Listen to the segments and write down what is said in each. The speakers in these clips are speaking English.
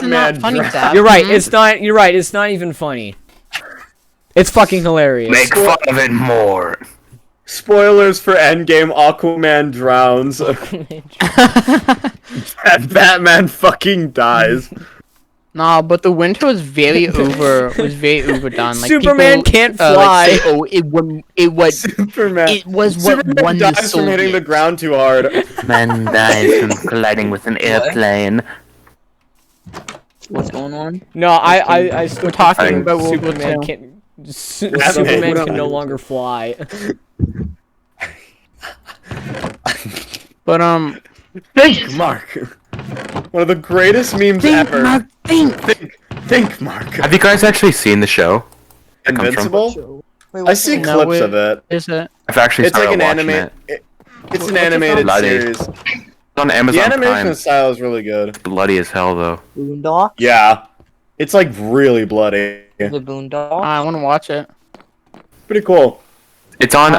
not funny, Zap. You're right. It's not. You're right. It's not even funny. It's fucking hilarious. Make fun of it more. Spoilers for Endgame: Aquaman drowns. And Batman fucking dies. Nah, but the winter was very overdone. Like, Superman people, can't fly. Like, say, oh, it was Superman. It was what Superman won the dies from hitting the Soviets. ground too hard. Man dies from colliding with an airplane. What's going on? No, I still We're talking Fine. about World War Superman II. can. Superman can no longer fly. But Think, Mark. One of the greatest memes ever. Mark, Think, Mark. Have you guys actually seen the show? It comes from? Invincible? Wait, I see No, clips of it. Is it? I've actually It's like started an watching anime. it. It's an animated Bloody. series. It's on The Amazon animation Prime. style is really good. Bloody as hell though. Boondock? Yeah. It's like really bloody. The Boondock? I want to watch it. Pretty cool. It's on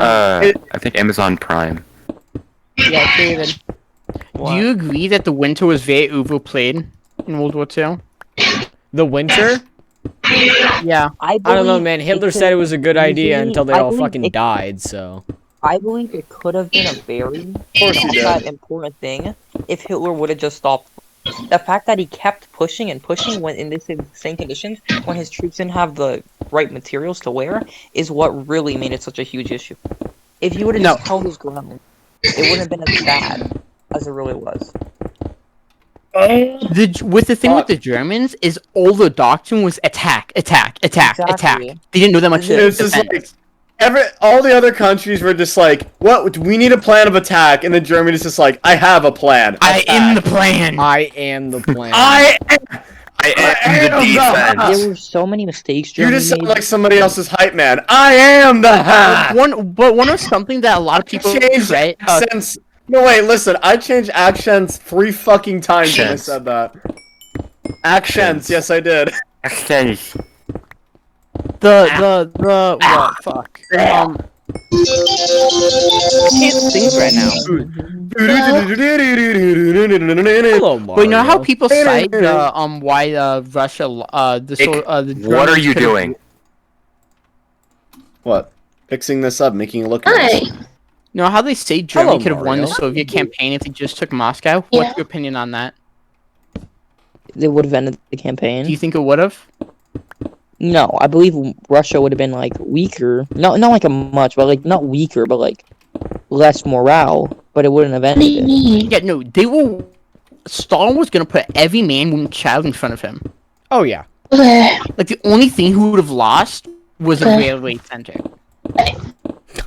it- I think Amazon Prime. Yeah, David. Do you agree that the winter was very overplayed in World War II? The winter? Yeah. I don't know, man. Hitler said it was a good idea easily- until they I all believe fucking it- died. So. I believe it could have been a very course he not did. that important thing if Hitler would have just stopped. The fact that he kept pushing and pushing when in this same conditions, when his troops didn't have the right materials to wear, is what really made it such a huge issue. If he would have just held his ground, it wouldn't have been as bad as it really was. With the thing with the Germans is all the doctrine was attack. Exactly. They didn't know that much. It's just defense. like all the other countries were just like, "What? We need a plan of attack," and then Germany's just like, "I have a plan. I am the plan. I am the plan. I am the defense. There were so many mistakes You Germany just sound made. like somebody else's hype man. I am the hat. One of something that a lot of people Changed right. accents. No, wait, listen. I changed accents 3 fucking times when I Accents. said that. Accents, yes, I did. Accents. The what? Fuck. I can't think right now. Hello, Mario. But you know how people cite the why Russia the What are Germans you could've- doing? What? Fixing this up, making it look Hi. nice. You know how they say Germany Hello, could have won the Mario. Soviet campaign if they just took Moscow? Yeah. What's your opinion on that? They would have ended the Do campaign. you think it would have? No, I believe Russia would have been like weaker. Not like a much, but like not weaker, but like less morale. But it wouldn't have What do ended you it. mean? Yeah, no. They were. Stalin was gonna put every man, woman, child in front of him. Oh yeah. Okay. Like the only thing who would have lost was a railway center.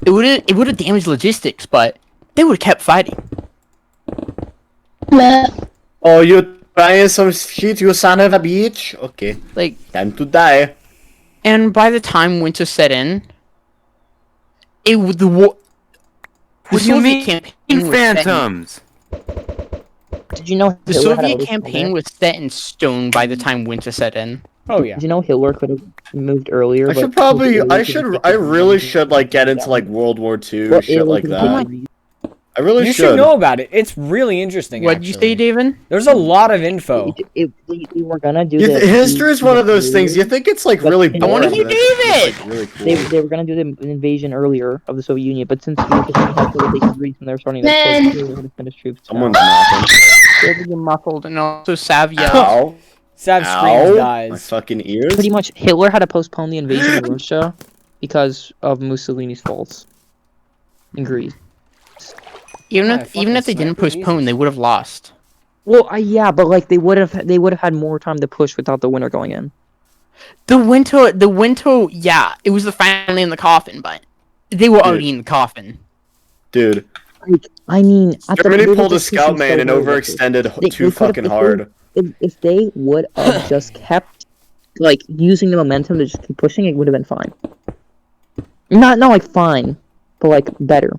It would have damaged logistics, but they would have kept fighting. Well, Oh, you trying some shit, you son of a bitch? Okay, Like, time to die. and by the time winter set in, it would the war. What do you mean? Phantoms. Did you know The Hitler had a Soviet list campaign on it? was set in stone by the time winter set in. Oh yeah. Did you know Hitler could have moved earlier? I but should probably, Hitler I could should, have I taken really the should like get into like World War II Well, shit it like was that. pretty much- I really You should. should know about it. It's really interesting. What did you say, actually. David? There's a lot of info. They were gonna do You the history is one of those things. You think it's like really I boring. wanna hear but it's, David! like, really cool. they were gonna do the invasion earlier of the Soviet Union, but since we had to take Greece and they were starting to Man. finish troops. Someone's knocking. David, you're muffled, and also Sav yelled. Ow! Sav Ow! screams, My dies. fucking ears. Pretty much, Hitler had to postpone the invasion of Russia because of Mussolini's faults in Greece. Even Yeah, if fucking they didn't sniper, postpone, Jesus. they would have lost. Well, yeah, but like they would have had more time to push without the winter going in. The winter, yeah, it was the family in the coffin, but they were already in the coffin. Dude, Like, I mean, at the- Germany they were pulled a just scout pushing man so and hard. overextended They too could've- fucking if they- hard. If they would have just kept like using the momentum to just keep pushing, it would have been fine. Not like fine, but like better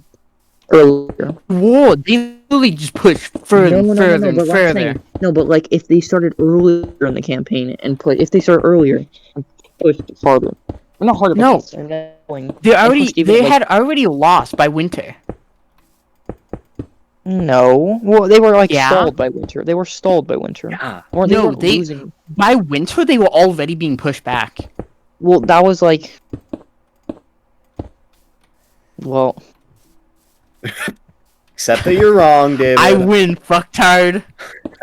earlier. Whoa, they literally just pushed further, further, and but what I'm further. saying- no, but like if they started earlier in the campaign and if they started earlier and pushed harder, well, not harder. No. but they're going- They and pushed even, they like- had already lost by winter. No. Well, they were like Yeah. stalled by winter. They were stalled by winter. Yeah. Or they No, weren't they- losing. By winter, they were already being pushed back. Well, that was like. Well, Except that you're wrong, David. I win, fucktard.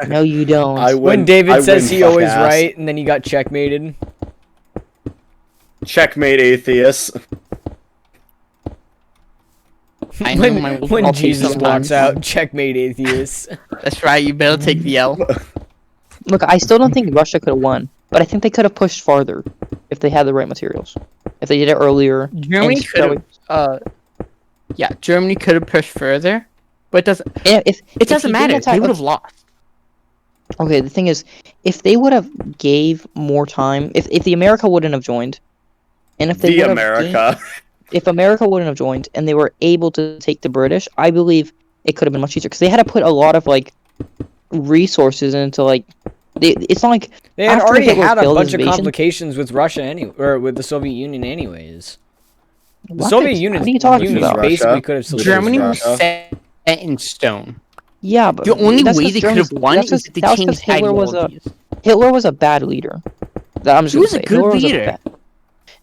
no, you don't. I win. When David I says win, he always fuck ass. right, and then he got checkmated. Checkmate, atheist. I know my When, rules, when I'll take Jesus sometimes. walks out, checkmate atheists. That's right, you better take the L. Look, I still don't think Russia could have won, but I think they could have pushed farther if they had the right materials. If they did it earlier. Germany and could have, yeah, Germany could have pushed further, but it doesn't. If It doesn't he didn't matter. attack- They would have lost. Okay, the thing is, if they would have gave more time, if the America wouldn't have joined, and if they The would have America. if America wouldn't have joined and they were able to take the British, I believe it could have been much easier because they had to put a lot of like resources into like. It's not like They had after already Hitler had a failed his bunch of invasion- complications with Russia or with the Soviet Union anyways. The What? Soviet Union, What are you talking Union about? basically Russia? could have still Germany was Russia. set in stone. Yeah, but The only that's way 'cause they could have Germany's- won that's is 'cause- if they that was 'cause changed Hitler was a ideologies. Hitler was a bad leader. I'm just He gonna was a say, good Hitler was leader. bad-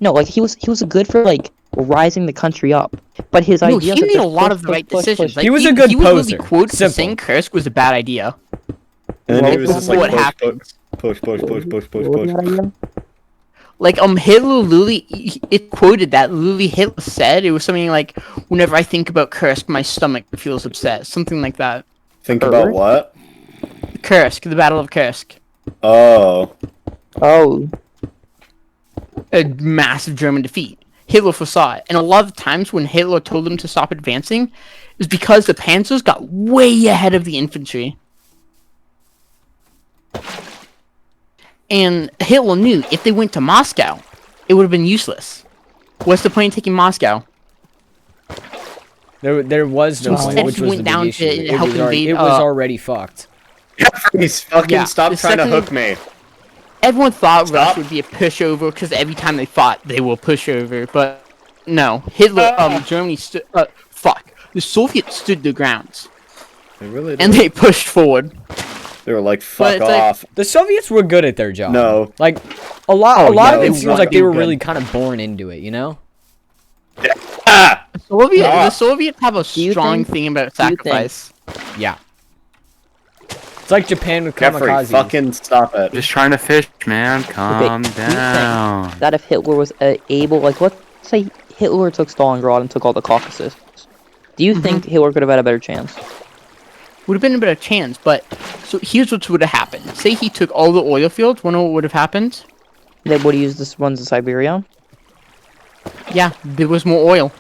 No, like he was good for like rising the country up, but his No, ideas he are made just a lot push, of the push, right push, decisions. push. Like, He was a good he was poser. really quoted Simple. saying Kursk was a bad idea. And then he What was was just that? like, What happens? push, push, push, push, push, What was push, that push. again? Like Hitler literally, it quoted that literally Hitler said it was something like, "Whenever I think about Kursk, my stomach feels upset," something like that. Think about what? Kursk, the Battle of Kursk, Oh. Oh, a massive German defeat. Hitler foresaw it, and a lot of times when Hitler told them to stop advancing, it was because the panzers got way ahead of the infantry. And Hitler knew if they went to Moscow, it would have been useless. What's the point of taking Moscow? There was no So point, instead which he was went the down big to issue. It help was already, invade, it was already fucked. He's fucking Yeah, stop the trying to second- hook me. Everyone thought Stop. Russia would be a pushover because every time they fought, they will pushover. But no, Hitler, Germany stood. Fuck, the Soviets stood their grounds They really and did. they pushed forward. They were like, fuck it's like- off. The Soviets were good at their job. No. Like a lot Oh, of yeah, it they seems want like to they be were good. really kind of born into it, you know? Ah! The Soviets have a you strong think- thing about do you think- sacrifice. Yeah. It's like Japan with Jeffrey, kamikazes. fucking stop it. Just trying to fish, man. Calm do you think down. that if Hitler was able, like, let's say Hitler took Stalingrad and took all the Caucasus, do you think Hitler could have had a better chance? Would have been a better chance, but so here's what would have happened. Say he took all the oil fields. Wanna know what would have happened? They would have used this ones in Siberia. Yeah, there was more oil.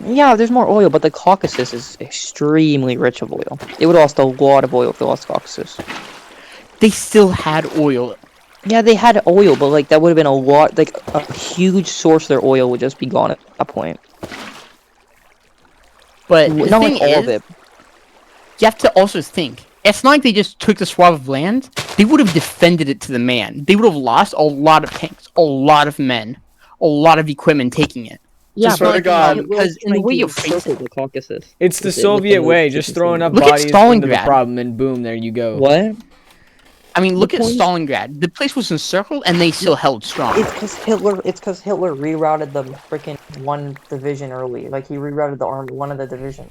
Yeah, there's more oil, but the Caucasus is extremely rich of oil. They would have lost a lot of oil if they lost Caucasus. They still had oil. Yeah, they had oil, but like that would have been a lot, like a huge source of their oil would just be gone at that point. But the Not thing like all is, of it. you have to also think. It's not like they just took the swath of land. They would have defended it to the man. They would have lost a lot of tanks, a lot of men, a lot of equipment taking it. Yeah, swear to but God. Because in the way you face it, the Caucasus. It's the With Soviet with way, with just throw enough Look at bodies into the Stalingrad. problem and boom, there you go. What? I mean, look at point is- Stalingrad. The place was encircled, and they still held strong. It's because Hitler rerouted the freaking one division early. Like he rerouted the army, one of the division,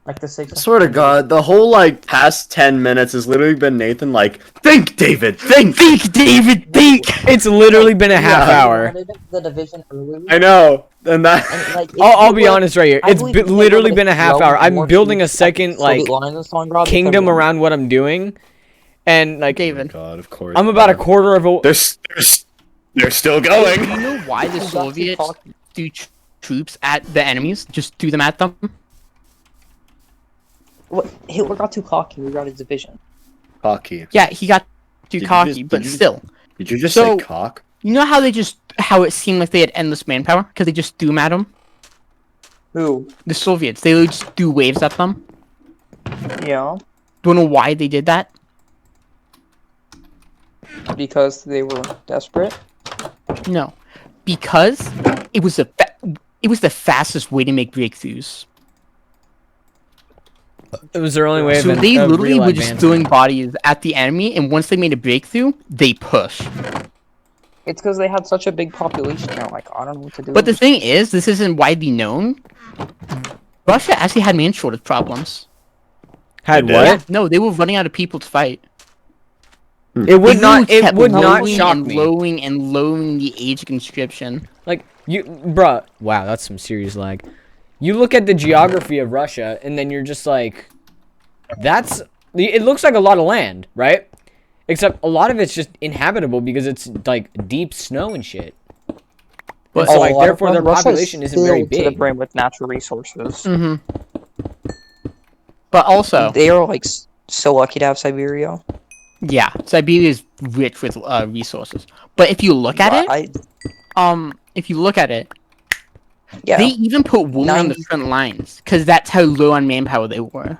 like the six. I swear to God, the whole like past 10 minutes has literally been Nathan like, think, David, think. Think, David, think! It's literally been a half Yeah. hour. The division early. I know, and that. And, like, if I'll be Hitler- honest right here. I It's believe Hitler literally would've been a half thrown hour. I'm more building a troops at second Soviet like lines in Stalingrad kingdom because- around what I'm doing, and like David. God, of course. I'm about a quarter of a. They're still Do going. you know why the You got to Soviets talk- threw troops at the enemies? Just threw them at them? What, Hitler got too cocky. We got his division. Cocky. Yeah, he got too Did you cocky, just- but did you- still. Did you just So- say cock? You know how how it seemed like they had endless manpower? Because they just threw them at them? Who? The Soviets, they would just threw waves at them. Yeah. Do you know why they did that? Because they were desperate. No. Because it was the fastest way to make breakthroughs. It was their only way So of they of literally real were just advancement. throwing bodies at the enemy, and once they made a breakthrough, they push. It's because they had such a big population. They're like, I don't know what to do. But the thing is, this isn't widely known. Russia actually had man shortage problems. Had They what? did? No, they were running out of people to fight. It would They not. literally It kept would not lowering shock and me. lowering and lowering the age of conscription. Like you, bruh. Wow, that's some serious lag. You look at the geography of Russia, and then you're just like, that's. It looks like a lot of land, right? Except a lot of it's just inhabitable because it's like deep snow and shit. But And so, like, A lot of therefore, their Russia is population isn't very filled to the big. brim with natural resources. But also, They are like so lucky to have Siberia. yeah, Siberia is rich with resources. But if you look at it, if you look at it, Yeah, they even put women on the 90 front lines because that's how low on manpower they were.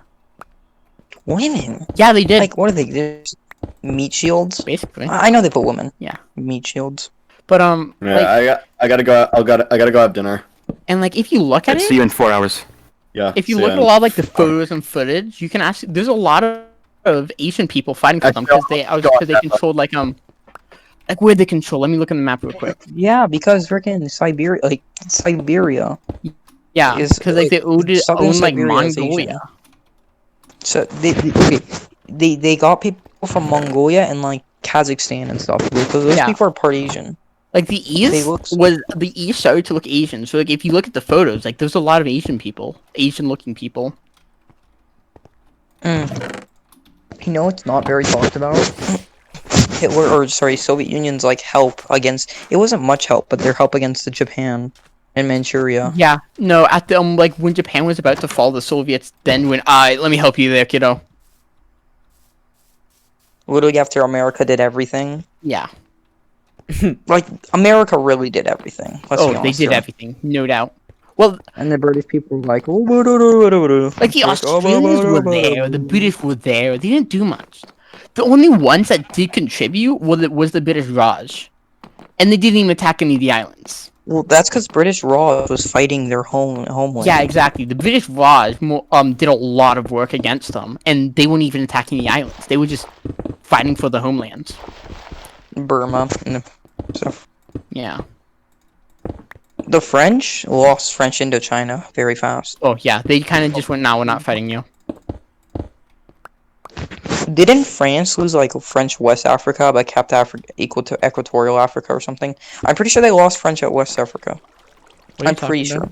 women. Yeah, they did. Like, what are they? Just meat shields? Basically. I know they put women. Yeah. Meat shields. But Yeah, I gotta go. I gotta go have dinner. and like if you look at I'd it, see you in 4 hours. Yeah. if you see look ya. at a lot of like the photos and footage, you can actually there's a lot of Asian people fighting for them because they controlled like where they control. Let me look at the map real quick. Yeah, because freaking Siberia. Yeah, Is, because like they own southern like Siberia is Asian. Mongolia. So they got people from Mongolia and like Kazakhstan and stuff because those Yeah. people are part Asian. Like the East started to look Asian. So like if you look at the photos, like there's a lot of Asian looking people. You know, it's not very talked about. Soviet Union's like help against. It wasn't much help, but their help against the Japan and Manchuria. Yeah, no, at the like when Japan was about to fall, the Soviets then went, let me help you there, kiddo. Literally after America did everything. Yeah. Like America really did everything. Let's be Oh, they honest did here. everything, no doubt. Well, And the British people were like, like the Australians were there, the British were there. They didn't do much. The only ones that did contribute was the British Raj, and they didn't even attack any of the islands. Well, that's because British Raj was fighting their homeland. Yeah, exactly. The British Raj did a lot of work against them, and they weren't even attacking the islands. They were just fighting for the homelands. Burma. So Yeah. the French lost French Indochina very fast. Oh yeah, they kind of just went, "No, we're not fighting you." Didn't France lose like French West Africa but kept Africa equal to Equatorial Africa or something? I'm pretty sure they lost French at West Africa. What are you I'm pretty talking sure.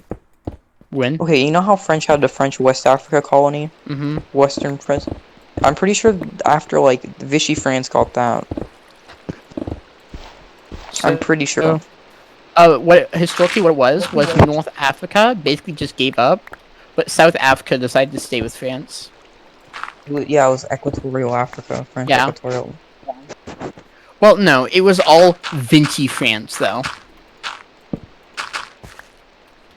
about? When? Okay, you know how French had the French West Africa colony? Mm-hmm. Western France? I'm pretty sure after like Vichy France got that. I'm pretty sure. What historically what it was North Africa basically just gave up, but South Africa decided to stay with France. Yeah, it was Equatorial Africa. French Yeah. Equatorial. Well, no, it was all Vichy France though.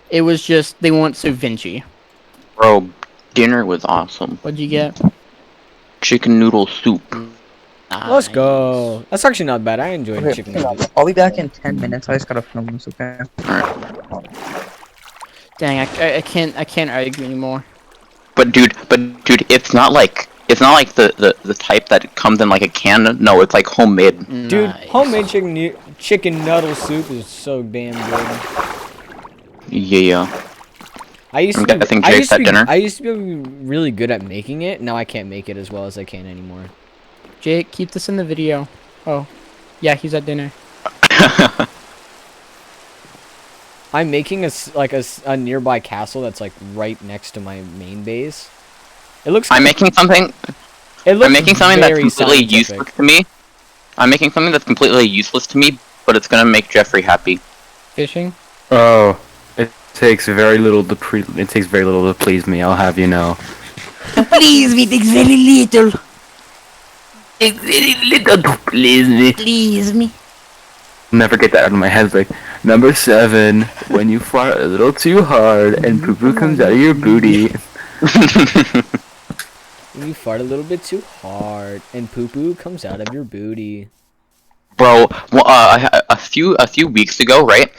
It was just they weren't so Vinci. Bro, dinner was awesome. What'd you get? Chicken noodle soup. Let's go. That's actually not bad. I enjoyed Okay, chicken hang on. nuggets. I'll be back in 10 minutes. I just gotta film this, okay? Dang, I can't argue anymore. But dude, it's not like the type that comes in like a can. No, it's like homemade. Dude, Nice. homemade chicken noodle soup is so damn good. Yeah. I used to I'm guessing be, I Jake's used to at be, dinner. I used to be really good at making it. Now I can't make it as well as I can anymore. Jake, keep this in the video. Oh, yeah, he's at dinner. I'm making a nearby castle that's like right next to my main base. It looks. I'm making something. It looks I'm making something that's very completely scientific. useless to me. I'm making something that's completely useless to me, but it's gonna make Jeffrey happy. Fishing? Oh, it takes very little to please me. I'll have you know. Please, me, takes very little. It's very little to please me. Please me. Never get that out of my head. It's like number 7, when you fart a little too hard and poo poo comes out of your booty. You fart a little bit too hard, and poo poo comes out of your booty. Bro, well, a few weeks ago, right?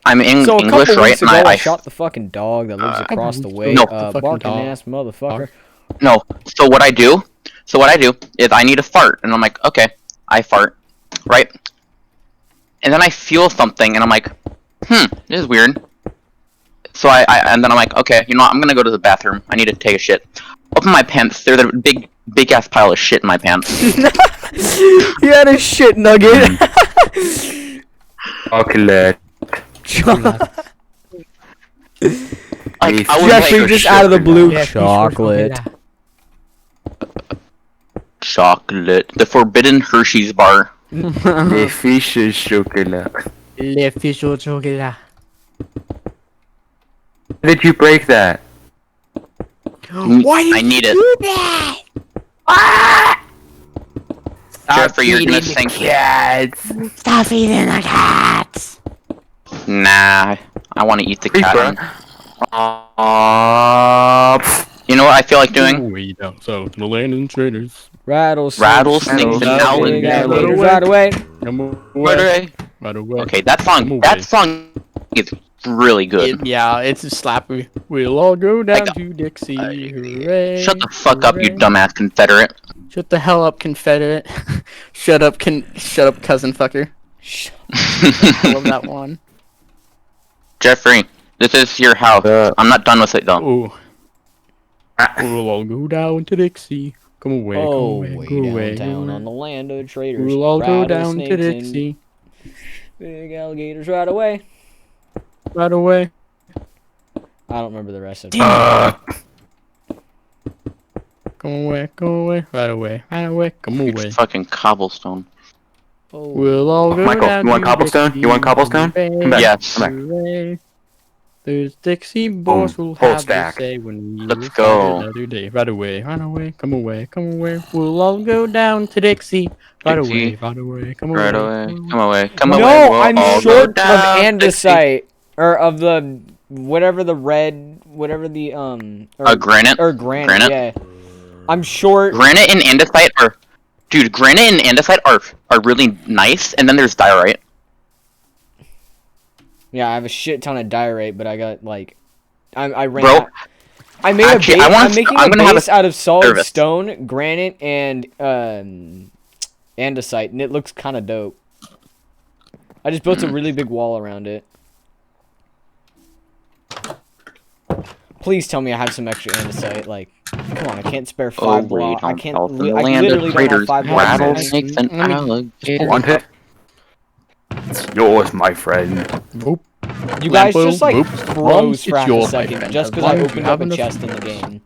I'm in So a English, couple right? weeks And ago, I I shot the fucking dog that lives across the way. No. Fucking Barking dog. ass motherfucker. No. So what I do is I need to fart, and I'm like, okay, I fart, right? And then I feel something, and I'm like, this is weird. So and then I'm like, okay, you know what? I'm gonna go to the bathroom. I need to take a shit. Open my pants. There's a big ass pile of shit in my pants. You had a shit nugget. Chocolate. Like, I was Jeffrey, like, just out of the blue. Yeah, Chocolate. chocolate. The forbidden Hershey's bar. Les fiches chocolat. Le fish au chocolat. How did you break that? Why did I need you it. do that? Ah! Jeffrey, you're gonna sink. Cats. Stop eating the cats. Nah, I want to eat the cat. Creeper. You know what I feel like doing? Way down south, the land and traders. Rattlesnakes. Rattlesnakes and Big alligators. alligators. Right away. Come Right away. Right away. Okay, that song is really good. Yeah, it's a slapper. We'll all go down Like, to Dixie. Hooray. Shut the fuck up, you hooray. dumbass Confederate. Shut the hell up, Confederate. Shut up, cousin fucker. I love that one. Jeffrey, this is your house. I'm not done with it though. Oh. We'll all go down to Dixie. Come away, come Oh, away, way go away. downtown on the land of traders. We'll all go down to Rattlesnakes and Dixie. Big alligators right away. Right away. I don't remember the rest of it. Come away, right away, come away. It's fucking cobblestone. Oh. We'll all go Michael, down you want to cobblestone? Dixie. You want cobblestone? Come back. Yes. Come back. Hooray. There's Dixie boys will whole have stack. to say when we Let's will go. fight another day. Right away, come away, come away. We'll all go down to Dixie. Right Dixie. away, right away, come away. Right away. Come away. Come away. No, We'll I'm all go short of down, andesite, or of the whatever the red, whatever the or, granite. or granite. Granite? Yeah, I'm short. Granite and andesite are, dude. Granite and andesite are really nice, and then there's diorite. Yeah, I have a shit ton of diorite, but I got like, I ran. Bro, out. I made actually, a base. I wanna- I'm making I'm a gonna have a base out of solid service. stone, granite, and andesite, and it looks kind of dope. I just built a really big wall around it. Please tell me I have some extra andesite. Like, come on, I can't spare 5 blocks. I can't. South in the I land literally of don't have traders, 5 blocks. rattlesnakes and Let me- alligators. Want it? It's yours, my friend. Whoop. You guys Lampo, just like whoop. froze It's for half a yours, my second friend. just As because I long as you opened up have a enough- chest in the game.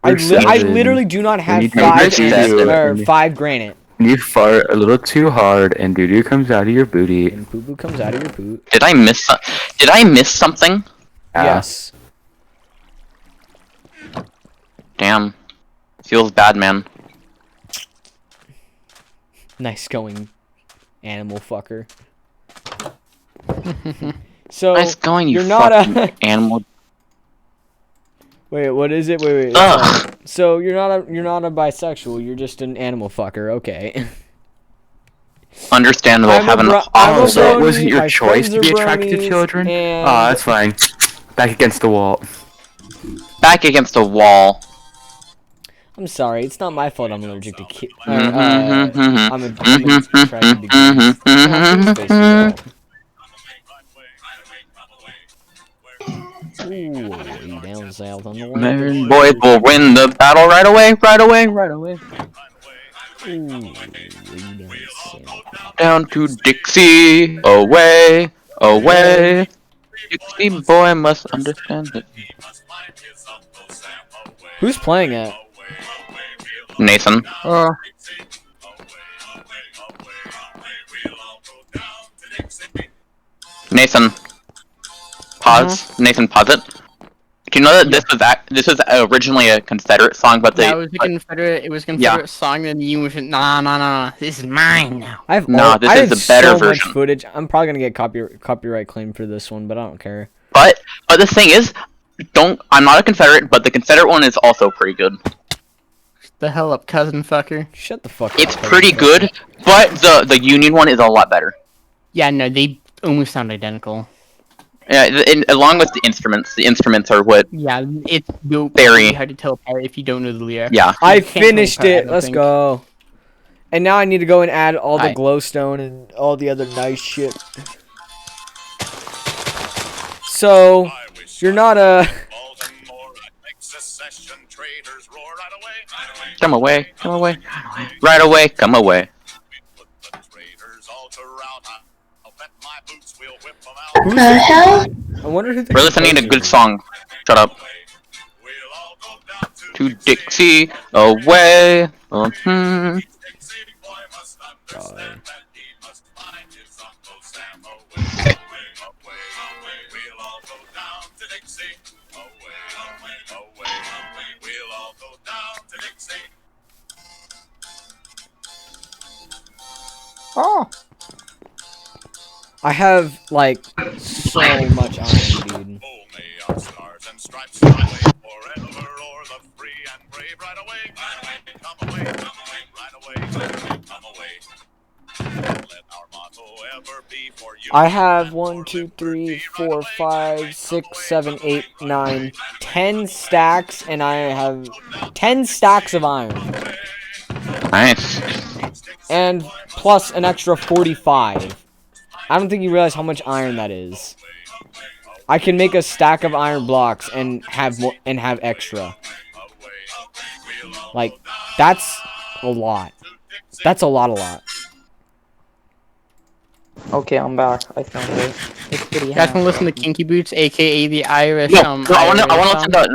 I Seven. literally do not have need to 5 make it andesite, easier. or 5 granite. You fart a little too hard, and doo doo comes out of your booty. And poo poo comes out of your poop. Did I miss something? Yes. Damn. Feels bad, man. Nice going, animal fucker. So Nice going, you you're not fucking a animal. wait. What is it? Wait. Ugh. So you're not a bisexual. You're just an animal fucker. Okay. Understandable. I'm a Having bro- I'm a oh, So it brony, wasn't your my choice friends to be are attracted to bronies, children? and- Ah, that's fine. Back against the wall. back against the wall. I'm sorry. It's not my fault. I'm allergic to kids. Mhm, I'm attracted to kids. mhm. Ooh, way down south on the Man, land. boys will win the battle right away, right away, right away. Ooh, way down south. Down to Dixie, away, away. Dixie boy must understand it. Who's playing it? Nathan. Nathan. Pause. Nathan, pause it. Do you know that this was originally a Confederate song, but they That was a Confederate. It was a Confederate song. Then you was nah. This is mine now. I have No, this I is have the better so version. much footage. I'm probably gonna get copyright claim for this one, but I don't care. but the thing is, I'm not a Confederate, but the Confederate one is also pretty good. The hell up, cousin fucker. Shut the fuck up. It's pretty good, but the Union one is a lot better. Yeah, no, they almost sound identical. Yeah, along with the instruments are what. Yeah, it's very Very. hard to tell apart if you don't know the lyrics. Yeah. I You can't tell finished apart, I it. don't Let's think. go. And now I need to go and add all the Alright. glowstone and all the other nice shit. So, you're not a... Come away. Come away. Right away. Come away. The hell? I wonder who the We're listening to a composer good is. song. Shut up. To Dixie away. God. Oh. I have, like, so much iron, dude. I have 1, 2, 3, 4, 5, 6, 7, 8, 9, 10 stacks, and I have 10 stacks of iron. Nice. And plus an extra 45. I don't think you realize how much iron that is. I can make a stack of iron blocks and have more and have extra. Like, that's a lot. That's a lot. Okay, I'm back. I found it. It's pretty You guys hot. can listen to Kinky Boots, aka the Irish. No, I want to listen to